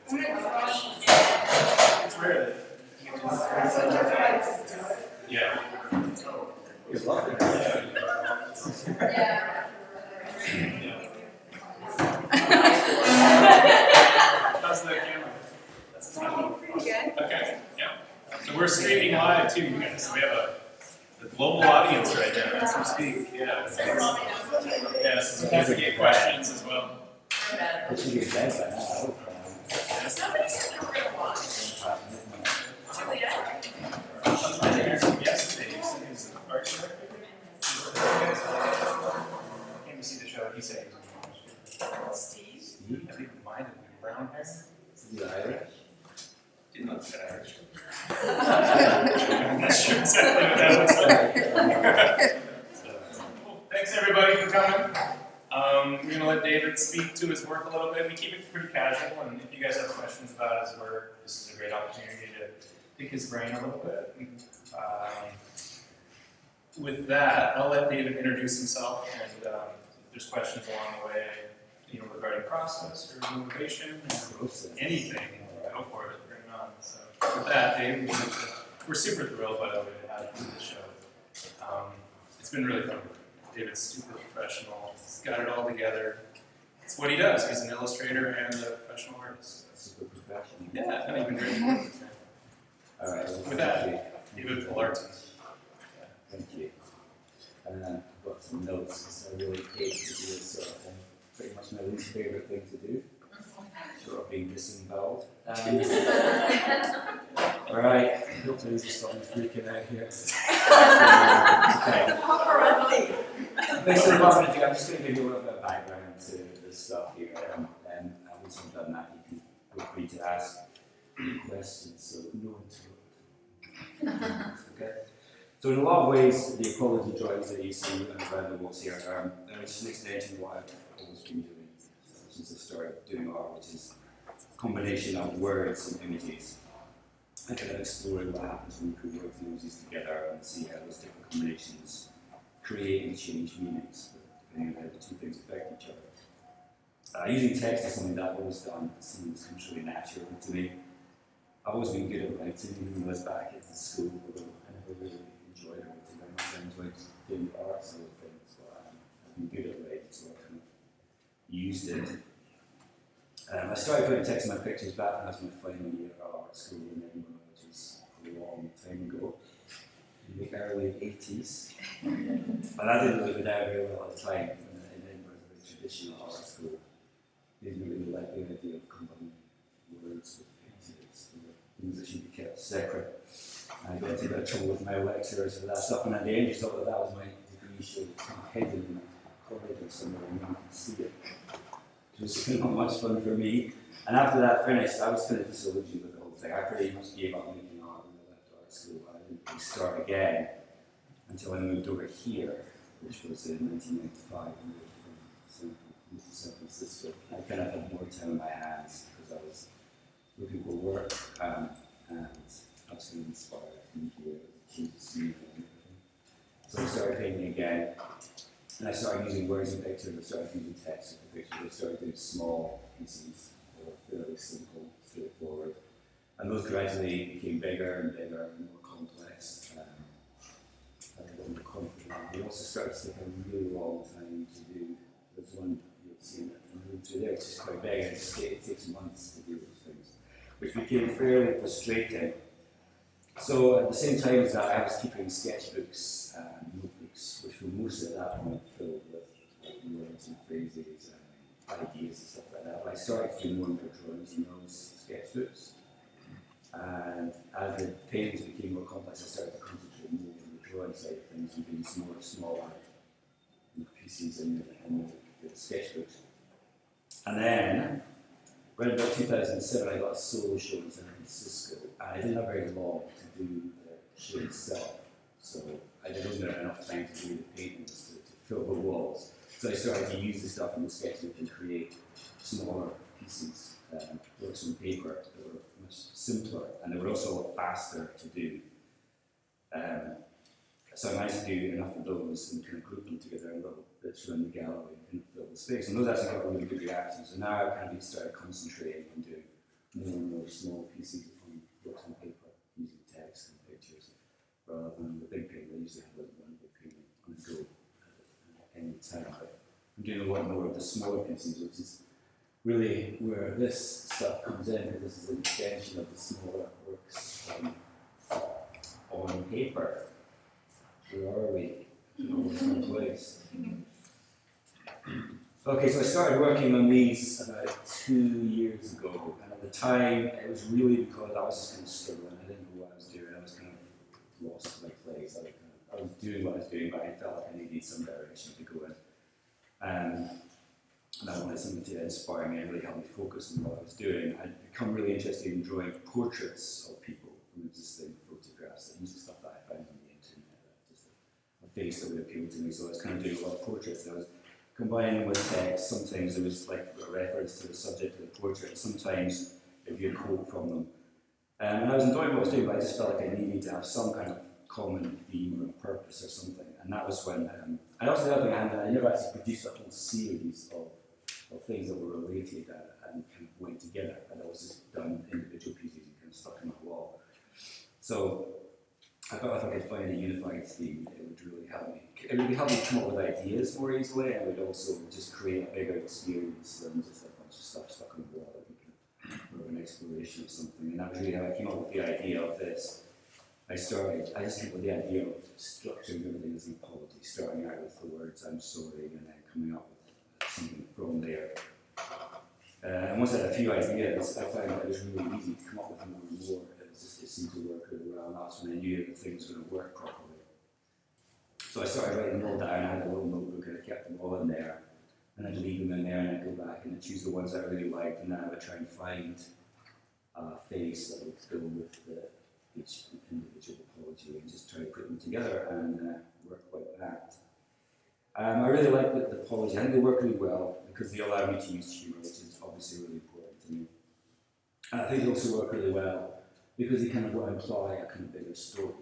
It's rare that yeah. It's lovely. Yeah. How's the camera? That's Pretty good. okay, yeah. So we're streaming live too, you guys. So we have a global audience right now as we speak. Yeah. Yeah, so we can get questions as well. It should be dead by now. Somebody said they were going to watch. Julia. Yes, he's the art director. Came to see the show. He said he was going to watch. Steve. I think mine had brown hair. Is he Irish? Didn't look that Irish. I'm not sure exactly what that looks like. So, cool. Thanks everybody for coming. We're going to let David speak to his work a little bit. We keep it pretty casual, and if you guys have questions about his work, this is a great opportunity to pick his brain a little bit. With that, I'll let David introduce himself, and if there's questions along the way, regarding process or motivation or anything, go for it. Bring it on. So with that, David, we're super thrilled, by the way, to have you on the show. It's been really fun. David's super professional. He's got it all together. It's what he does. He's an illustrator and a professional artist. Super professional. Yeah, and he's been really good. All right. With that, David Fullarton. Thank you. And then I've got some notes because I really hate to do this sort of thing. Pretty much my least favorite thing to do. Short of being disemboweled. All right. Hopefully this is something freaking out here. Paparazzi. Basically, what I'm going to do, I'm just going to give you a little bit of background to this stuff here. And once I've done that, you can feel free to ask questions. So no interrupt. Okay. So in a lot of ways, the ecology drawings that you see around the walls here are just an extension of what I've always been doing since I started doing art, which is a combination of words and images. And kind of exploring what happens when you put words and images together and see how those different combinations create and change meanings, depending on how the two things affect each other. Using text is something that I've always done. It seems really natural to me. I've always been good at writing, even when I was back at school, although I never really enjoyed writing. I enjoyed doing the art side of things, but I've been good at writing, so I kind of used it. I started putting text in my pictures back when I was in my final year of art school in Edinburgh, which was a long time ago, in the early 80s. But I didn't really go down very well at the time. In Edinburgh, it was a traditional art school. They didn't really like the idea of combining words with pictures. Things that should be kept separate. I got into a bit of trouble with my lecturers for that stuff, and at the end, just thought that that was my degree should be hidden in a corridor somewhere and no one could see it. It was not much fun for me. And after that finished, I was kind of disillusioned with the whole thing. I pretty much gave up making art when I left art school. I didn't really start again until I moved over here, which was in 1995. I moved from San Francisco. I kind of had more time on my hands because I was looking for work, and I was kind of inspired to be here, change the scenery and everything. So I started painting again. And I started using words and pictures, I started using text with the pictures, I started doing small pieces that were fairly simple, straightforward. And those gradually became bigger and bigger and more complex. And I got more confident. They also started to take a really long time to do. There's one you'll see in the room through there, it's just quite big, and it takes months to do those things, which became fairly frustrating. So at the same time as that, I was keeping sketchbooks and notebooks, which were mostly at that point filled with words and phrases and ideas and stuff like that. But I started to do more and more drawings in those sketchbooks. And as the paintings became more complex, I started to concentrate more on the drawing side of things and doing smaller pieces in the sketchbooks. And then, around about 2007, I got a solo show in San Francisco, and I didn't have very long to do the show itself. So I didn't have enough time to do the paintings to fill the walls. So I started to use the stuff in the sketchbook and create smaller pieces, works on paper that were much simpler, and they were also a lot faster to do. So I managed to do enough of those and kind of group them together in little bits around the gallery and fill the space. And those actually got really good reactions. And now I've kind of started concentrating on doing more and more small pieces on books and paper using text and pictures rather than the big painting. I usually have one big painting on the go at any time. But I'm doing a lot more of the smaller pieces, which is really where this stuff comes in, because this is an extension of the smaller works on paper. Where are we? In place. Okay, so I started working on these about 2 years ago, and at the time it was really because I was just kind of struggling. I didn't know what I was doing. I was kind of lost in my place. I was doing what I was doing, but I felt like I needed some direction to go in. And I wanted something to inspire me and really help me focus on what I was doing. I'd become really interested in drawing portraits of people from existing photographs. I used the stuff that I found on the internet, just a face that would appeal to me. So I was kind of doing a lot of portraits, and I was combining with text. Sometimes it was like a reference to the subject of the portrait, sometimes it would be a quote from them. And I was enjoying what I was doing, but I just felt like I needed to have some kind of common theme or purpose or something. And that was when I also had I never actually produced a whole series of things that were related and kind of went together. I'd always just done individual pieces and kind of stuck in my wall. So I felt if I could find a unified theme, it would really help me. It would help me come up with ideas more easily, and it would also just create a bigger experience than just a bunch of stuff stuck on the wall that we can an exploration of something. And that was really how I came up with the idea of this. I just came up with the idea of structuring everything as an apology, starting out with the words "I'm sorry" and then coming up with something from there. And once I had a few ideas, I found that it was really easy to come up with more and more. It seemed to work really well, and that's when I knew that things were going to work properly. So I started writing them all down. I had a little notebook and I kept them all in there. And I'd leave them in there and I'd go back and I'd choose the ones that I really liked, and then I would try and find a face that would go with each individual apology and just try to put them together and work like that. I really like the apology. I think they work really well because they allow me to use humour, which is obviously really important to me. And I think they also work really well because they kind of imply a kind of bigger story.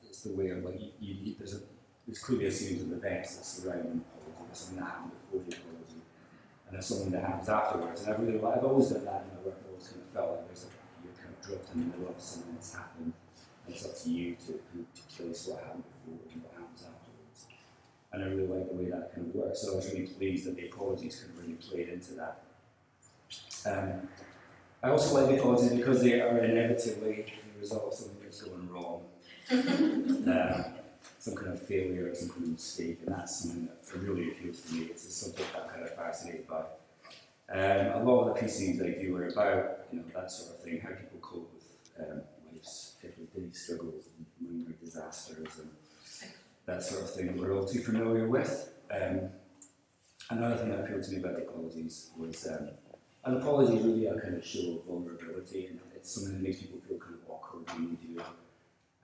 It's the way of like there's clearly a series of events that surround an apology. There's something that happened before the apology, and there's something that happens afterwards. And I've always done that in my work. I've always kind of felt like you're kind of dropped in the middle of something that's happened, and it's up to you to kind of place what happened before and what happens afterwards. And I really like the way that kind of works. So I was really pleased that the apologies kind of really played into that. I also like the apologies because they are inevitably the result of something that's going wrong. Some kind of failure or some kind of mistake, and that's something that really appeals to me. It's a subject that I'm kind of fascinated by. A lot of the pieces I do are about that sort of thing, how people cope with life's everyday struggles and minor disasters and that sort of thing that we're all too familiar with. Another thing that appealed to me about the apologies was an apology is really a kind of show of vulnerability, and it's something that makes people feel kind of awkward when you do it.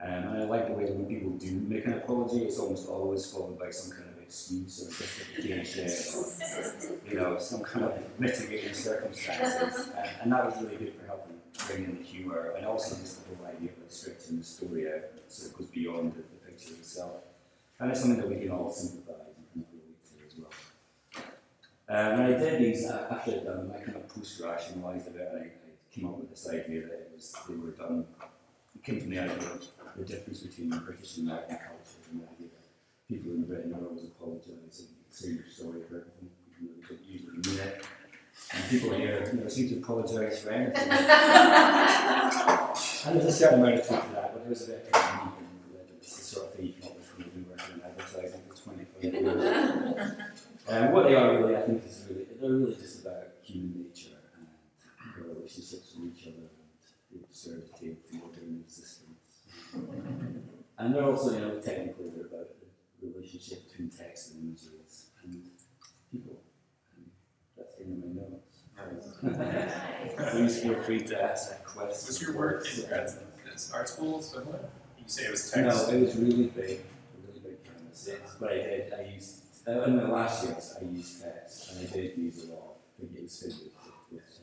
And I like the way that when people do make an apology, it's almost always followed by some kind of excuse or justification, or some kind of mitigating circumstances. And that was really good for helping bring in the humour, and also just the whole idea of stretching the story out so it goes beyond the picture itself. And it's something that we can all sympathise and relate to as well. When I did these, after I'd done them, I kind of post-rationalised a bit, and I came up with this idea that they were done. It came from the idea of the difference between British and American culture, and the idea that people in Britain are always apologising, saying you're sorry for everything, even though they don't usually mean it. And people here seem to apologise for anything. And there's a certain amount of truth to that, but it was a bit unique, and it's the sort of thing you come up with when you've been working in advertising for 25 years. What they are really, I think, they're really just about human nature and our relationships with each other and the absurdity of modern existence. And they're also, technically they're about the relationship between text and images and people. And that's in my notes. Please feel free to ask questions. Was your work in art school similar? You say it was text? No, it was really big canvas. But I used, in the last years, I used text, and I did use a lot of figures with text.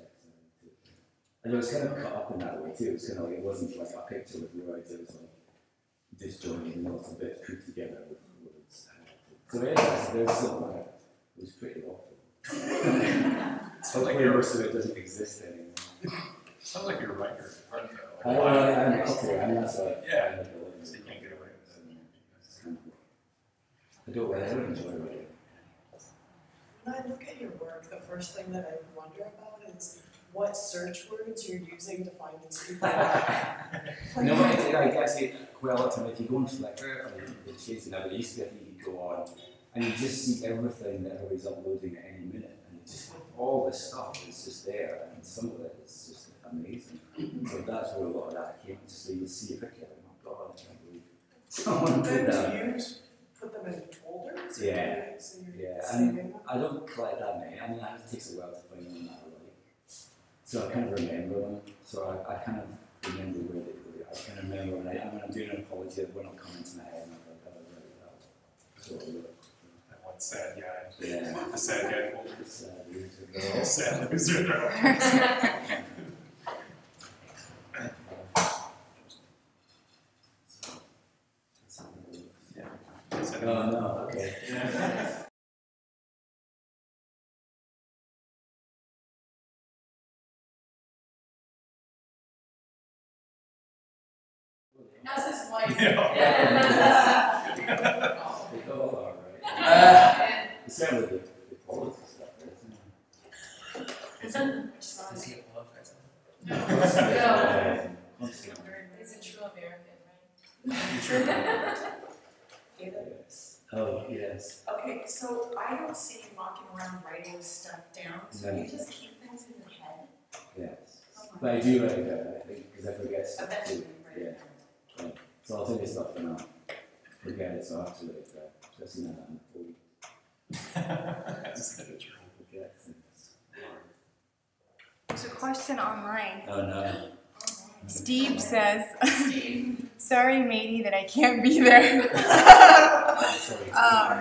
And it was kind of cut up in that way too. It was kind of like, it wasn't like a picture with words, it was like disjointed and lots of bits put together with words. So there's something like that. It was pretty awful. Hopefully most of it doesn't exist anymore. Sounds like you're a writer. Aren't you? I'm okay. I'm not so. Yeah. So you can't get away with it. I don't really enjoy writing. When I look at your work, the first thing that I wonder about is what search words you're using to find these people. No, I guess quite a lot of time if you go on Flickr or the chasing out, it used to be I think you go on and you just see everything that everybody's uploading at any minute, and it's just all this stuff is just there, and some of it is just amazing. So that's where a lot of that came. Just so you see a picture, oh my god, I can't believe someone did that. Do you put them in folders? Yeah. So you're Yeah, saving and them? I don't collect that many. I mean, it takes a while to find them that I like. So I kind of remember them. So I kind of remember where they go. I kind of remember when I'm doing an apology, when it'll come into my head, and I'm like, oh, right, so That one sad guy. yeah. The sad guy folder. It's loser. Sad loser. Oh no, okay. Yeah. How's his wife? Yeah. They all are, right? It's certainly the politics stuff, isn't it? Does he apologize? No. Constant. He's a true American, right? Yes. Oh, yes. Okay, so I don't see you walking around writing stuff down, so No. you just keep things in your head. Yes. But I do like that, I think, because I forget stuff Eventually, too. right? Yeah. Right. So I'll take this stuff and I'll forget it, so I have to like, especially now that I'm 40. That's true. Forget things. There's a question online. Oh no. Steve says, sorry matey that I can't be there.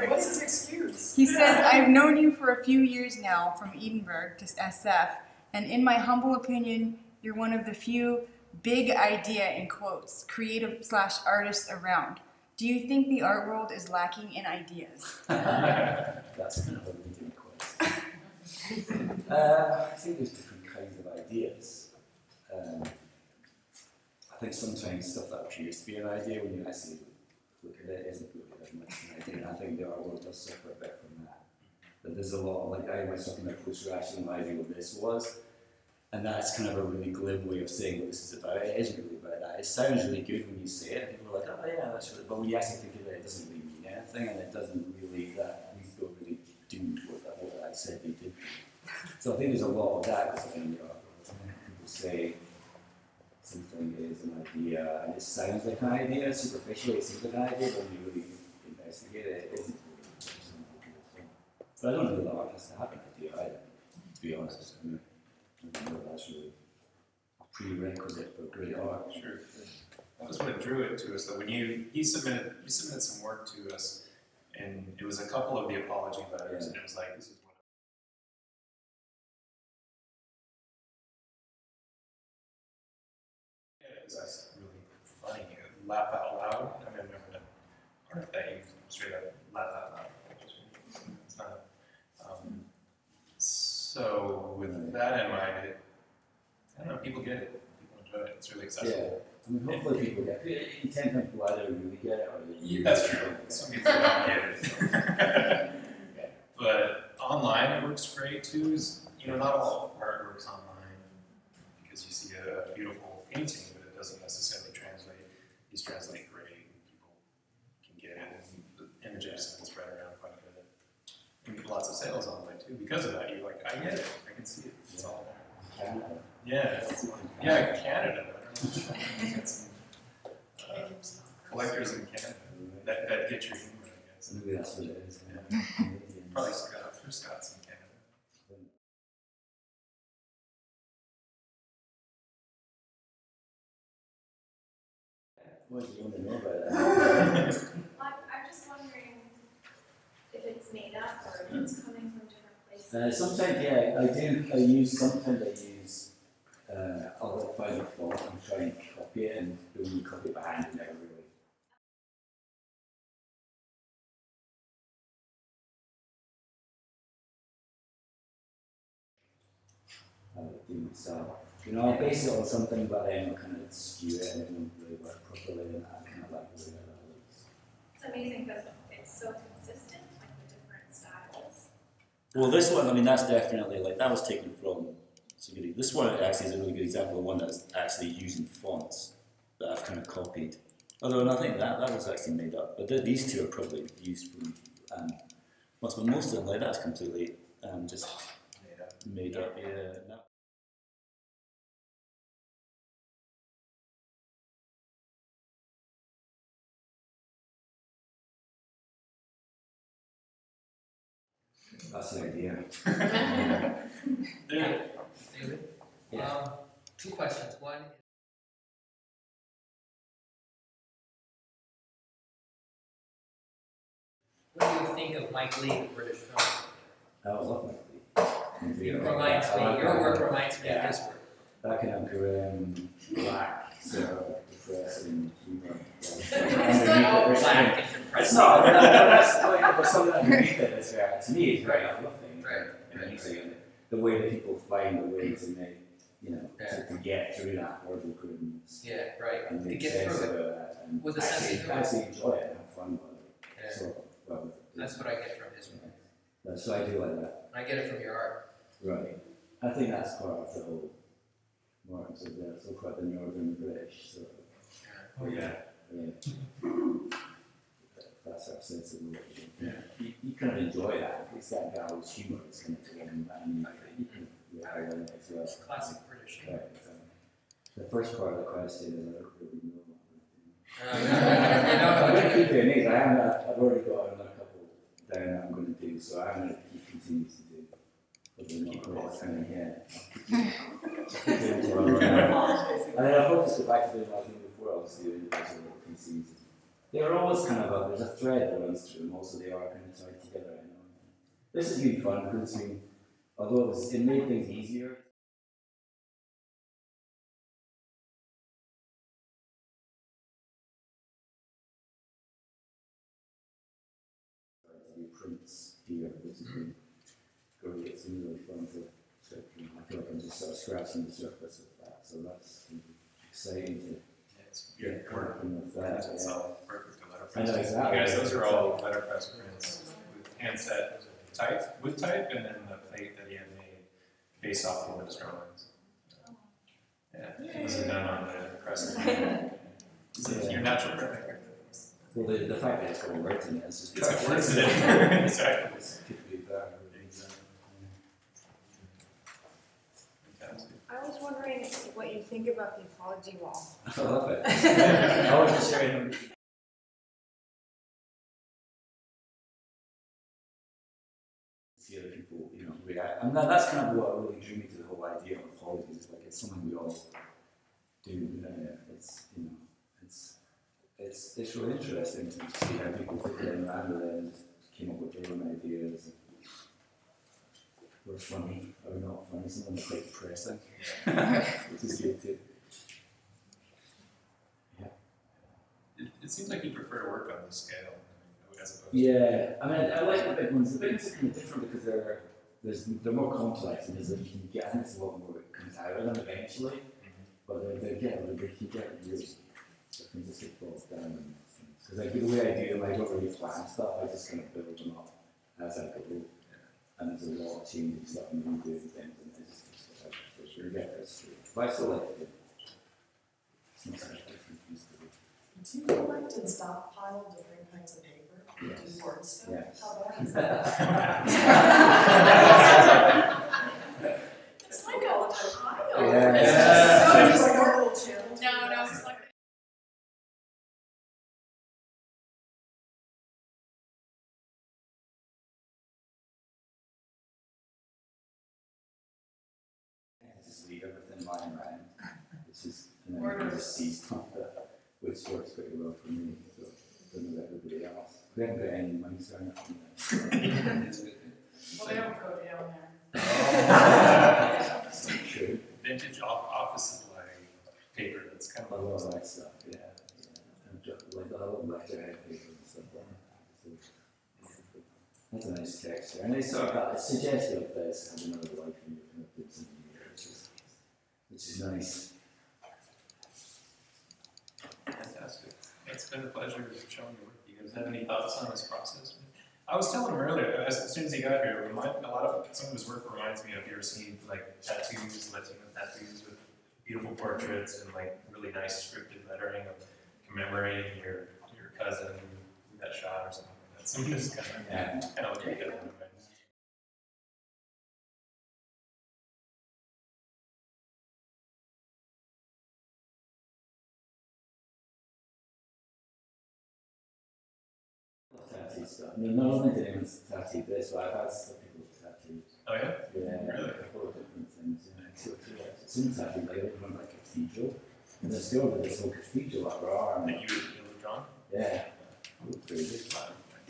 What's his excuse? He says, I've known you for a few years now from Edinburgh to SF, and in my humble opinion, you're one of the few big idea, in quotes, creative/artists around. Do you think the art world is lacking in ideas? That's kind of a leading question. I think there's different kinds of ideas. I think sometimes stuff that appears to be an idea, when you actually look at it, isn't really that much an idea. And I think the art world does suffer a bit from that. But there's a lot, like I was talking about post-rationalising what this was, and that's kind of a really glib way of saying what this is about. It isn't really about that. It sounds really good when you say it, people are like, oh yeah, that's really, but when you actually think of it, it doesn't really mean anything, and it doesn't really, these don't really do what I said they did. So I think there's a lot of that going on in the art world. People say something is an idea, and it sounds like an idea, superficially it seems like an idea, but when you really investigate it, it isn't really just an idea. So, but I don't know that art has to have an idea either, to be honest. I mean, I don't know if that's really a prerequisite for great art. Sure. That was what drew it to us, though. When you submitted some work to us, and it was a couple of the apology letters, and it was like, this is what. Yeah, it was just really funny. Laugh out loud. I mean, I remember that part that you straight up laugh out loud. It's not. So with that in mind, I don't know. People get it. People enjoy it. It's really accessible. Yeah. I mean, hopefully people get it. You tend to people either really get it or they really That's true. don't get it. Some people don't get it. But online it works great too. Not all art works online because you see a beautiful painting, but it doesn't necessarily translate. These translate great, and people can get it, and the images can spread around quite a bit. And lots of sales online too because of that. You're like, I get it. I can see it. It's all there. Canada. Yeah, Canada. I don't know. Got some, collectors in Canada that get your humor, I guess. Maybe that's what it is. Yeah. Probably Scots. There's Scots in Canada. What do you want to know about that? I'm just wondering if it's made up or if it's coming from different places. Sometimes, yeah, I use, I'll like find a font and try and copy it, and when you copy it by hand, you never really. Do it myself. You know, I'll base it on something, but then I'll kind of skew it and it won't really work properly, and I kind of like the way that looks. It's amazing because it's so consistent, like the different styles. Well, this one, I mean, that's definitely, like, that was taken from, it's a good, this one actually is a really good example of one that's actually using fonts that I've kind of copied. Although, I think that was actually made up, but these two are probably used from, but most of them, like, that's completely just made up, yeah. No. That's the idea. David? Yeah. Two questions. One, what do you think of Mike Lee, the British film? I love my Reminds me, your work reminds me of his work. that kind of grim, black, so depressing humor. Black and It's depressing. not, that's like, there's something underneath it that's, to me, is very uplifting. Right. Amazing. The way that people find the way to make, you know, Yeah. to get through that horrible grimness. Yeah, right. And To make get sense through of it. it. And With a sense of humor. actually enjoy it and have fun with it. Yeah. So, well, That's what I get from his work. so I do like that. I get it from your art. Right. I think that's part of the whole marks of the so called the Northern British. So, Oh yeah. That's our sense of the yeah. You kind of enjoy that. It's that gallows humor that's kind of taken and you can highlight it as well. Classic British. Right. So, the first part of the question is I don't really know. No, I'm going to keep doing these. I've already got another couple down that I'm going to do, so I'm going to keep continuing to do. Probably not quite kind of keep doing for a while. And then I've focused back to doing what I was doing before. I was doing individual PCs. They were always kind of there's a thread that runs through them. Also, they are kind of tied together. I know. This has been fun because although it made things easier. Prints here, which has been great. It's been really fun to I feel like I'm just sort of scratching the surface of that. So that's exciting to get working with that. Perfect to letterpress. I know exactly. You guys, those are all letterpress prints with handset type, wood type, and then the plate that he had made based off the artist drawings. Yeah, those are done on the press. It's your natural print. Well, the fact that it's got words in it is just It's got words in it. Exactly. could be better. I was wondering what you think about the apology wall. I love it. I was just sharing them. See other people, you know, react. And that's kind of what really drew me to the whole idea of apologies. Like, it's something we all do. It's, you know, it's really interesting to see how people took it around with it and came up with their own ideas. We're funny or not funny, some of them are quite depressing, which is good too. Yeah. It seems like you prefer to work on this scale as opposed Yeah, I mean, I like the big ones. The big ones are kind of different because they're more complex and there's you can get, I think it's a lot more that comes out of them eventually, but they get really, so things just get bogged down and things. Because like, the way I do them, I don't really plan stuff, I just kind of build them up as I go. And there's a lot of changing stuff and redoing things, and I just really get this. But I still like it. It's not such a different piece to do. Do you collect and stockpile different kinds of paper? Yes. Do board stuff? Yes. How bad is that? It's like a pile. Yeah. It's Yeah. just so Horrible just- challenge. No, it's like. I just leave everything lying around, which is, and then I just see stuff which works pretty well for me, so it doesn't let everybody else. We haven't got any money, so I'm not doing that. Well, they don't go down there. True. vintage office supply paper that's kind I of love that stuff, yeah. And just, like, I love letterhead paper and stuff like that. So, that's a nice texture. And it's sort of got, it's suggestive of this having another life in your kind of bits and years, which which is nice. Fantastic. It's been a pleasure showing your work. Do you guys have any thoughts on this process? I was telling him earlier, as soon as he got here, a lot of some of his work reminds me of, you ever seen like tattoos, Latino tattoos with beautiful portraits and like really nice scripted lettering of commemorating your cousin who got shot or something like that. Some of this kind of look like that. Tattoo stuff. I mean, not only did anyone tattoo this, but I've had some people tattooed. Oh yeah? Yeah, Really? a couple of different things. Yeah. Some tattooed like from like a cathedral, and there's still this whole cathedral up our arm. That you would draw? Yeah.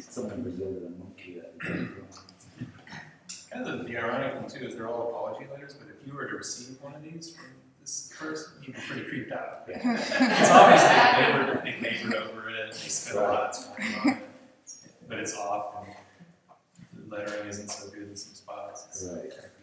Someone in Brazil with a monkey that Kind of the ironic thing too is they're all apology letters, but if you were to receive one of these from this person, you'd be pretty creeped out. It's obviously they labored over it, they spent a lot of time on it, but it's off and the lettering isn't so good in some spots. It's Right. kind of creepy.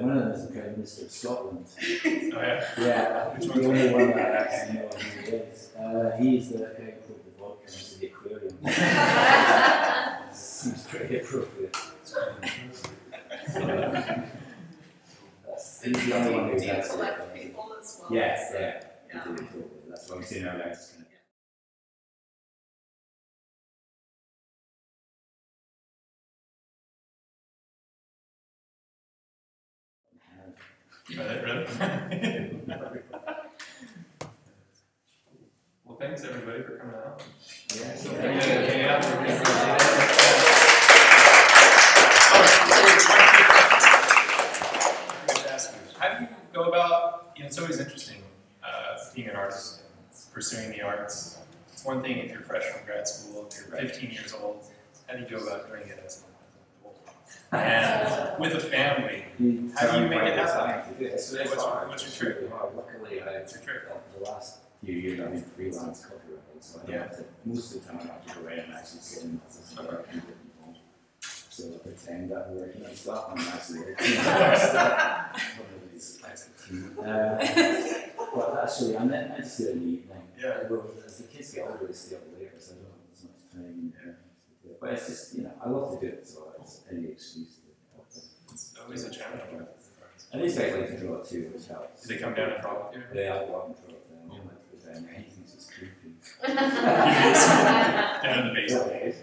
one of them is the Prime Minister of Scotland. Oh yeah? Yeah, Which the one's only one that I actually know who he is. He's the guy who put the vodka into the aquarium. Seems pretty appropriate. He's the only one who's Do you actually. collect people as well? Yes, yeah. Yeah. That's what I'm saying earlier. Really? Well, thanks everybody for coming out. Yeah. So, how do you go about, it's always interesting being an artist and pursuing the arts. It's one thing if you're fresh from grad school, if you're 15 years old, how do you go about doing it as an adult? And with a family, how do you make it happen? What's What's your trick? Luckily, What's your trick? the last few years I've been freelance copywriting, so I don't have to, most of the time I have to go in and actually sit in the work and work from home. So I pretend that I'm working on stuff, I'm actually working on stuff. But actually, I just do it in the evening. Yeah. Well, as the kids get older, they stay up later, so I don't have as much time. But it's just, I love to do it, so it's any excuse to help them. It's always a challenge. And these guys like to draw too, which helps. Did they come down and draw with you? They all go out and draw them. They like to go down there. He thinks it's creepy. Down in the basement.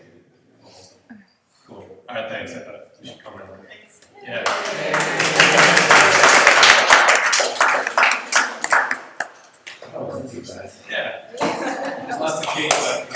Cool. Alright, thanks. I thought we should come over. Yeah. Oh, wasn't too bad. Yeah. There's lots of cake left.